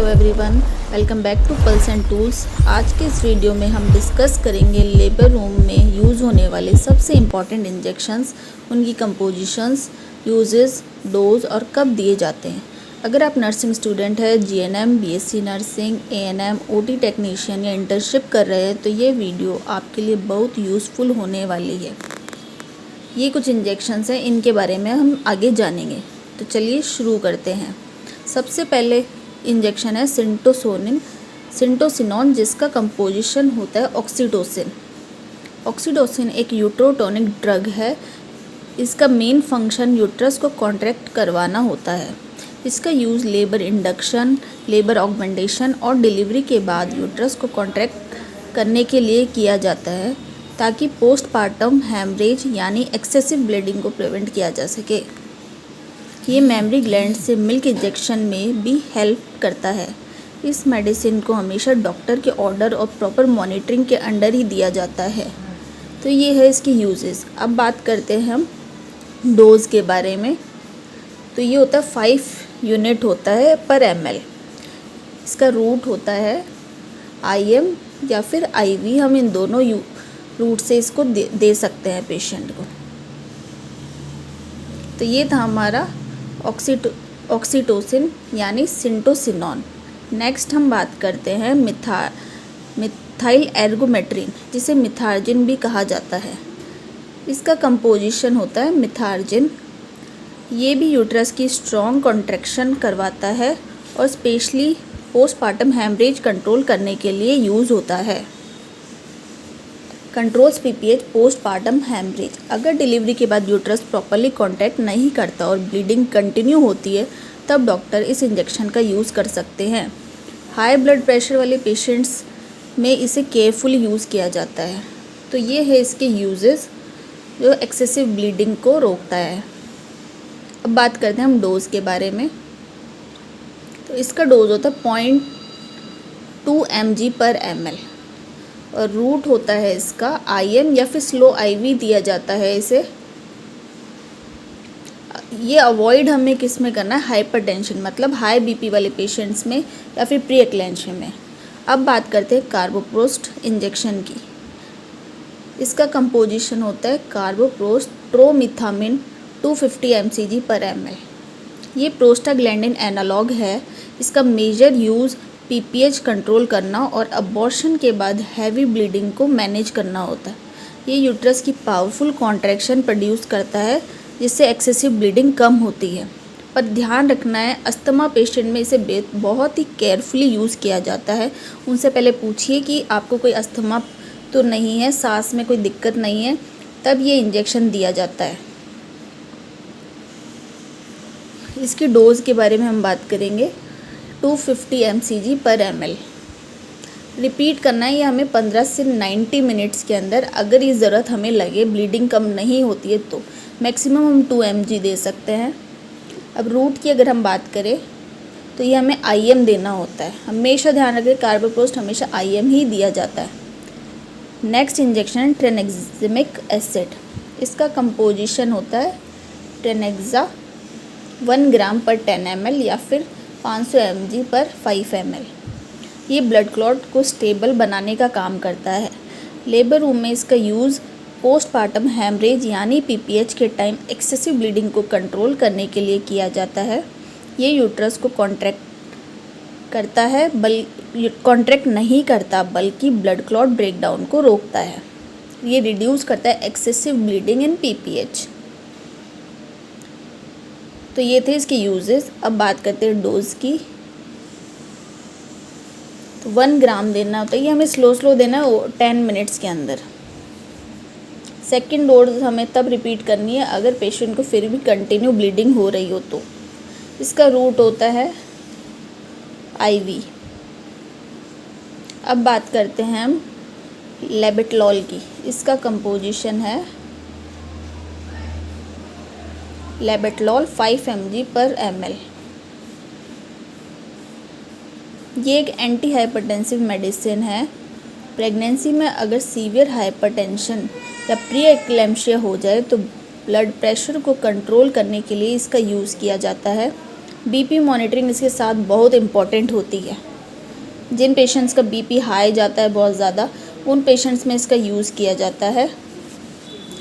Everyone, welcome back to Pulse and Tools. आज के इस वीडियो में हम डिस्कस करेंगे लेबर रूम में यूज़ होने वाले सबसे इम्पॉर्टेंट इंजेक्शंस, उनकी कंपोजिशंस, यूजेस, डोज और कब दिए जाते हैं। अगर आप नर्सिंग स्टूडेंट है, GNM, BSc nursing, ANM, OT technician या इंटर्नशिप कर रहे हैं तो ये वीडियो आपके लिए बहुत यूज़फुल होने वाली है। ये कुछ इंजेक्शंस हैं, इनके बारे में हम आगे जानेंगे। तो चलिए शुरू करते हैं। सबसे पहले इंजेक्शन है सिंटोसिनॉन, जिसका कंपोजिशन होता है ऑक्सीटोसिन। ऑक्सीटोसिन एक यूट्रोटोनिक ड्रग है। इसका मेन फंक्शन यूट्रस को कॉन्ट्रैक्ट करवाना होता है। इसका use labour induction, labour augmentation और डिलीवरी के बाद यूट्रस को कॉन्ट्रैक्ट करने के लिए किया जाता है, ताकि पोस्टपार्टम हैमरेज यानी एक्सेसिव ब्लीडिंग को प्रिवेंट किया जा सके। ये मेमरी ग्लैंड से मिल्क इंजेक्शन में भी हेल्प करता है। इस मेडिसिन को हमेशा डॉक्टर के ऑर्डर और प्रॉपर मॉनिटरिंग के अंडर ही दिया जाता है। तो ये है इसकी यूजेस। अब बात करते हैं हम डोज के बारे में। तो ये होता है 5 यूनिट होता है पर ml। इसका रूट होता है IM या फिर IV। हम इन दोनों रूट से इसको दे सकते हैं पेशेंट को। तो ये था हमारा ऑक्सीटोसिन यानी सिंटोसिनॉन। नेक्स्ट हम बात करते हैं मिथाइल एर्गोमेट्रिन, जिसे मिथार्जिन भी कहा जाता है। इसका कंपोजिशन होता है मिथार्जिन। ये भी यूट्रस की स्ट्रॉन्ग कॉन्ट्रैक्शन करवाता है और स्पेशली पोस्टपार्टम हैमरेज कंट्रोल करने के लिए यूज़ होता है। Controls PPH postpartum haemorrhage. अगर डिलीवरी के बाद यूट्रस प्रॉपरली कॉन्टैक्ट नहीं करता और ब्लीडिंग कंटिन्यू होती है, तब डॉक्टर इस इंजेक्शन का यूज़ कर सकते हैं। हाई ब्लड प्रेशर वाले पेशेंट्स में इसे केयरफुली यूज़ किया जाता है। तो ये है इसके यूजेस, जो एक्सेसिव ब्लीडिंग को रोकता है। अब बात करते हैं हम डोज के बारे में। तो इसका डोज होता है 0.2 mg पर ml और रूट होता है इसका IM या फिर स्लो IV दिया जाता है इसे। ये अवॉइड हमें किस में करना है, हाइपरटेंशन मतलब हाई BP वाले पेशेंट्स में या फिर प्री एक्लेम्पसिया में। अब बात करते हैं कार्बोप्रोस्ट इंजेक्शन की। इसका कंपोजिशन होता है कार्बोप्रोस्ट ट्रोमिथामिन 250 mcg पर ml। ये प्रोस्टाग्लैंडिन एनालॉग है। इसका मेजर यूज़ PPH कंट्रोल करना और अबॉर्शन के बाद हैवी ब्लीडिंग को मैनेज करना होता है। ये यूट्रस की पावरफुल कॉन्ट्रैक्शन प्रोड्यूस करता है, जिससे एक्सेसिव ब्लीडिंग कम होती है। पर ध्यान रखना है, अस्थमा पेशेंट में इसे बहुत ही केयरफुली यूज़ किया जाता है। उनसे पहले पूछिए कि आपको कोई अस्थमा तो नहीं है, सांस में कोई दिक्कत नहीं है, तब ये इंजेक्शन दिया जाता है। इसकी डोज के बारे में हम बात करेंगे। 250 mcg पर ml। रिपीट करना है ये हमें 15 से 90 मिनट्स के अंदर। अगर ये ज़रूरत हमें लगे, ब्लीडिंग कम नहीं होती है, तो मैक्सिमम हम 2 mg दे सकते हैं। अब रूट की अगर हम बात करें तो ये हमें IM देना होता है। हमेशा ध्यान रखें, कार्बोप्रोस्ट हमेशा IM ही दिया जाता है। नेक्स्ट इंजेक्शन है ट्रेनेक्जिमिक एसिड। इसका कंपोजिशन होता है ट्रेनेक्सा 1 ग्राम पर 10 ml या फिर 500 mg पर 5 ml। ये ब्लड क्लॉट को स्टेबल बनाने का काम करता है। लेबर रूम में इसका यूज़ पोस्टपार्टम हैमरेज यानी PPH के टाइम एक्सेसिव ब्लीडिंग को कंट्रोल करने के लिए किया जाता है। ये यूट्रस को कॉन्ट्रैक्ट नहीं करता, बल्कि ब्लड क्लॉट ब्रेकडाउन को रोकता है। ये रिड्यूस करता है एक्सेसिव ब्लीडिंग इन PPH। तो ये थे इसके यूजेस। अब बात करते हैं डोज की। तो 1 ग्राम देना होता है। ये हमें स्लो देना है 10 मिनट्स के अंदर। सेकेंड डोज हमें तब रिपीट करनी है अगर पेशेंट को फिर भी कंटिन्यू ब्लीडिंग हो रही हो तो। इसका रूट होता है IV। अब बात करते हैं हम लेबेटलॉल की। इसका कंपोजिशन है लेबेटलॉल 5 mg पर ml। ये एक एंटी हाइपरटेंसिव मेडिसिन है। प्रेगनेंसी में अगर सीवियर हाइपरटेंशन या प्री एक्लेम्पसिया हो जाए तो ब्लड प्रेशर को कंट्रोल करने के लिए इसका यूज़ किया जाता है। बीपी मॉनिटरिंग इसके साथ बहुत इम्पॉर्टेंट होती है। जिन पेशेंट्स का बीपी हाई जाता है बहुत ज़्यादा, उन पेशेंट्स में इसका यूज़ किया जाता है।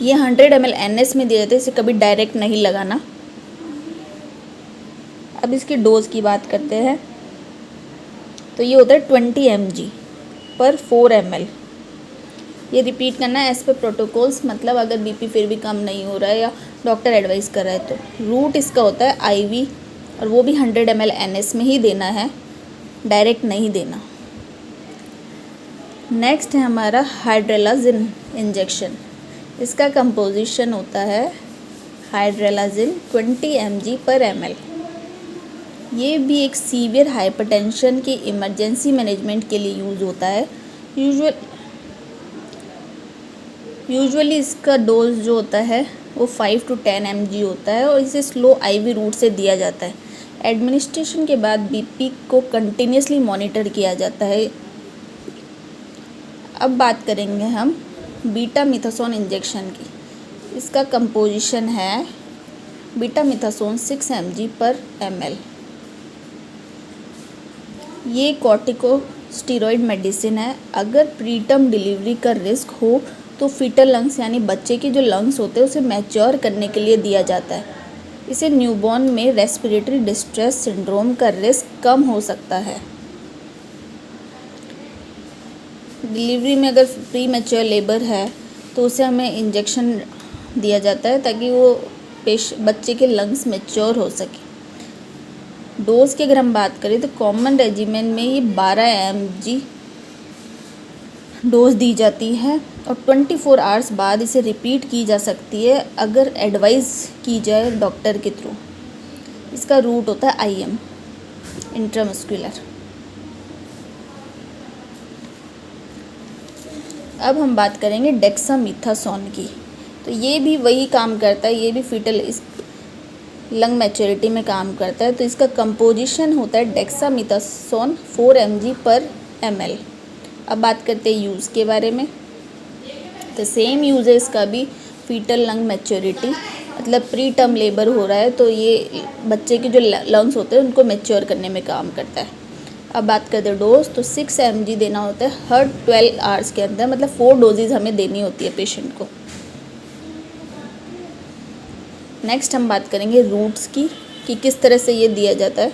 ये 100 ml NS में दिया जाता है, इसे कभी डायरेक्ट नहीं लगाना। अब इसकी डोज की बात करते हैं तो ये होता है 20 mg पर 4 ml। ये रिपीट करना है एज पर प्रोटोकॉल्स, मतलब अगर बीपी फिर भी कम नहीं हो रहा है या डॉक्टर एडवाइस कर रहा है तो। रूट इसका होता है IV और वो भी 100 ml NS में ही देना है, डायरेक्ट नहीं देना। नेक्स्ट है हमारा हाइड्रेलाजिन इंजेक्शन। इसका कंपोजिशन होता है हाइड्रेलाजिन 20 mg पर ml। ये भी एक सीवियर हाइपरटेंशन की इमरजेंसी मैनेजमेंट के लिए यूज़ होता है। यूजुअली इसका डोज जो होता है वो 5 to 10 mg होता है और इसे स्लो IV रूट से दिया जाता है। एडमिनिस्ट्रेशन के बाद बीपी को कंटिन्यूसली मॉनिटर किया जाता है। अब बात करेंगे हम बीटामिथासोन इंजेक्शन की। इसका कंपोजिशन है बीटामिथासोन 6 mg पर ml। ये कॉर्टिकोस्टेरॉइड मेडिसिन है। अगर प्रीटर्म डिलीवरी का रिस्क हो तो फीटल लंग्स यानी बच्चे के जो लंग्स होते हैं उसे मैच्योर करने के लिए दिया जाता है। इसे न्यूबॉर्न में रेस्पिरेटरी डिस्ट्रेस सिंड्रोम का रिस्क कम हो सकता है। डिलीवरी में अगर प्री मैच्योर लेबर है तो उसे हमें इंजेक्शन दिया जाता है ताकि वो बच्चे के लंग्स मैच्योर हो सके। डोज की अगर हम बात करें तो कॉमन रेजिमेन में ये 12 mg डोज दी जाती है और 24 आवर्स बाद इसे रिपीट की जा सकती है अगर एडवाइस की जाए डॉक्टर के थ्रू। इसका रूट होता है IM इंट्रामस्कुलर। अब हम बात करेंगे डेक्सामीथासोन की। तो ये भी वही काम करता है, ये भी फीटल इस लंग मैच्योरिटी में काम करता है। तो इसका कंपोजिशन होता है डेक्सामीथासोन 4 mg पर ml। अब बात करते हैं यूज़ के बारे में। तो सेम यूज़ है इसका भी, फीटल लंग मैच्योरिटी, मतलब प्री टर्म लेबर हो रहा है तो ये बच्चे के जो लंग्स होते हैं उनको मैच्योर करने में काम करता है। अब बात करते हैं डोज। तो 6 mg देना होता है हर 12 आवर्स के अंदर, मतलब 4 डोजेज़ हमें देनी होती है पेशेंट को। नेक्स्ट हम बात करेंगे रूट्स की कि किस तरह से ये दिया जाता है।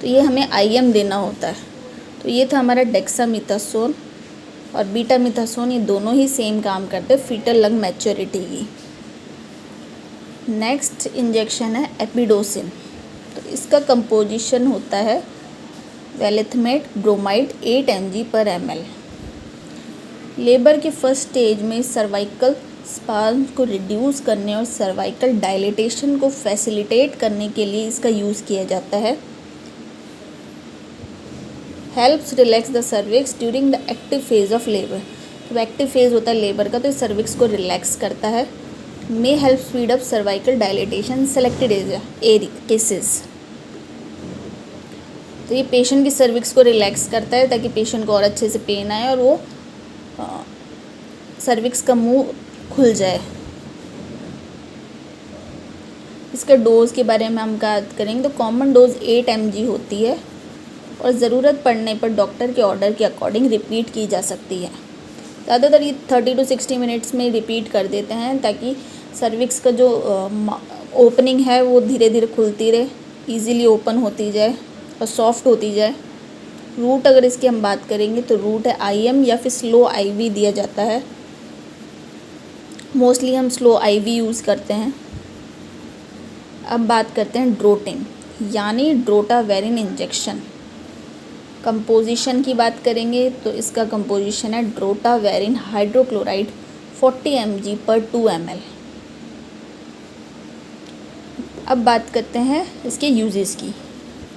तो ये हमें IM देना होता है। तो ये था हमारा डेक्सामीथासोन और बीटामिथासोन, ये दोनों ही सेम काम करते हैं फीटल लंग मैच्योरिटी की। नेक्स्ट इंजेक्शन है एपिडोसिन। तो इसका कंपोजिशन होता है वेलेथमेट ब्रोमाइड 8 mg पर ml। लेबर के फर्स्ट स्टेज में सर्वाइकल स्पाज्म को रिड्यूस करने और सर्वाइकल डायलिटेशन को फैसिलिटेट करने के लिए इसका यूज़ किया जाता है। Helps relax the cervix during the active phase of labour. तो एक्टिव फेज होता है लेबर का, तो ये सर्विक्स को रिलैक्स करता है। May help speed up cervical dilatation selected cases. तो ये पेशेंट की सर्विक्स को रिलैक्स करता है ताकि पेशेंट को और अच्छे से पेन आए और वो सर्विक्स का मुंह खुल जाए। इसके डोज के बारे में हम बात करेंगे तो कॉमन डोज 8 mg होती है और ज़रूरत पड़ने पर डॉक्टर के ऑर्डर के अकॉर्डिंग रिपीट की जा सकती है। ज़्यादातर ये 30 to 60 मिनट्स में रिपीट कर देते हैं ताकि सर्विक्स का जो ओपनिंग है वो धीरे धीरे खुलती रहे, इजीली ओपन होती जाए और सॉफ्ट होती जाए। रूट अगर इसकी हम बात करेंगे तो रूट है IM या फिर स्लो IV दिया जाता है। मोस्टली हम स्लो IV यूज़ करते हैं। अब बात करते हैं ड्रोटिन यानी ड्रोटावेरिन इंजेक्शन। कंपोजिशन की बात करेंगे तो इसका कंपोजिशन है ड्रोटावेरिन हाइड्रोक्लोराइड 40 mg पर 2 ml। अब बात करते हैं इसके यूजेस की।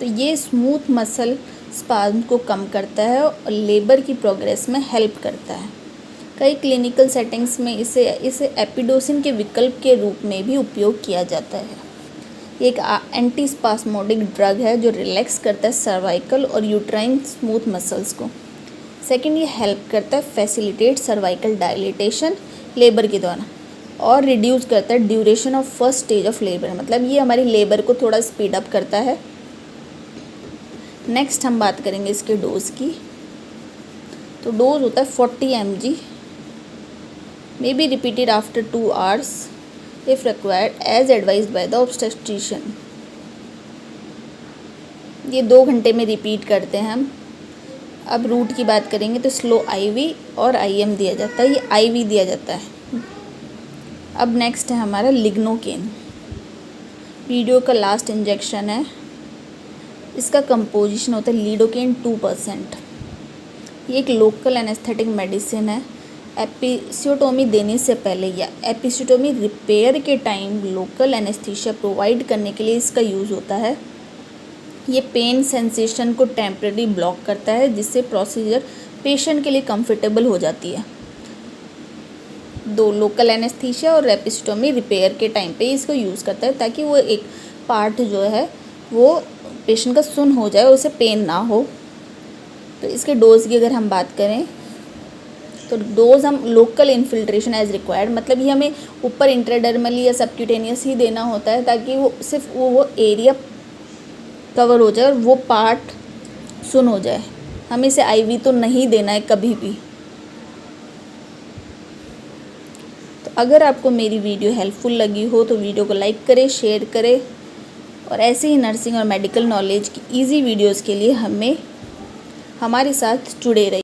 तो ये स्मूथ मसल स्पाज्म को कम करता है और लेबर की प्रोग्रेस में हेल्प करता है। कई क्लिनिकल सेटिंग्स में इसे एपिडोसिन के विकल्प के रूप में भी उपयोग किया जाता है। एक एंटी स्पास्मोडिक ड्रग है जो रिलैक्स करता है सर्वाइकल और यूट्राइन स्मूथ मसल्स को। सेकंड, ये हेल्प करता है फैसिलिटेट सर्वाइकल डायलिटेशन लेबर के दौरान। और रिड्यूस करता है duration of first stage of labour, मतलब ये हमारी लेबर को थोड़ा स्पीड अप करता है। नेक्स्ट हम बात करेंगे इसके डोज की। तो डोज होता है 40 mg, may be repeated after 2 hours if required as advised by the obstetrician. ये 2 घंटे में रिपीट करते हैं हम। अब रूट की बात करेंगे तो स्लो IV और IM दिया जाता है, ये IV दिया जाता है। अब नेक्स्ट है हमारा लिग्नोकेन, वीडियो का लास्ट इंजेक्शन है। इसका कंपोजिशन होता है लीडोकेन 2%। ये एक लोकल एनेस्थेटिक मेडिसिन है। एपिसियोटोमी देने से पहले या एपिसियोटोमी रिपेयर के टाइम लोकल एनेस्थीसिया प्रोवाइड करने के लिए इसका यूज़ होता है। ये पेन सेंसेशन को टेम्परेरी ब्लॉक करता है, जिससे प्रोसीजर पेशेंट के लिए कंफर्टेबल हो जाती है। दो लोकल एनेस्थीसिया और एपिसियोटोमी रिपेयर के टाइम पे इसको यूज़ करता है, ताकि वो एक पार्ट जो है वो पेशेंट का सुन हो जाए और उसे पेन ना हो। तो इसके डोज की अगर हम बात करें तो डोज हम लोकल इन्फिल्ट्रेशन एज रिक्वायर्ड, मतलब ये हमें ऊपर इंट्राडर्मली या सबक्यूटेनियस ही देना होता है, ताकि वो सिर्फ वो एरिया कवर हो जाए और वो पार्ट सुन हो जाए। हमें इसे IV तो नहीं देना है कभी भी। तो अगर आपको मेरी वीडियो हेल्पफुल लगी हो तो वीडियो को लाइक करें, शेयर करें, और ऐसे ही नर्सिंग और मेडिकल नॉलेज की ईजी वीडियोस के लिए हमारे साथ जुड़े रहिए।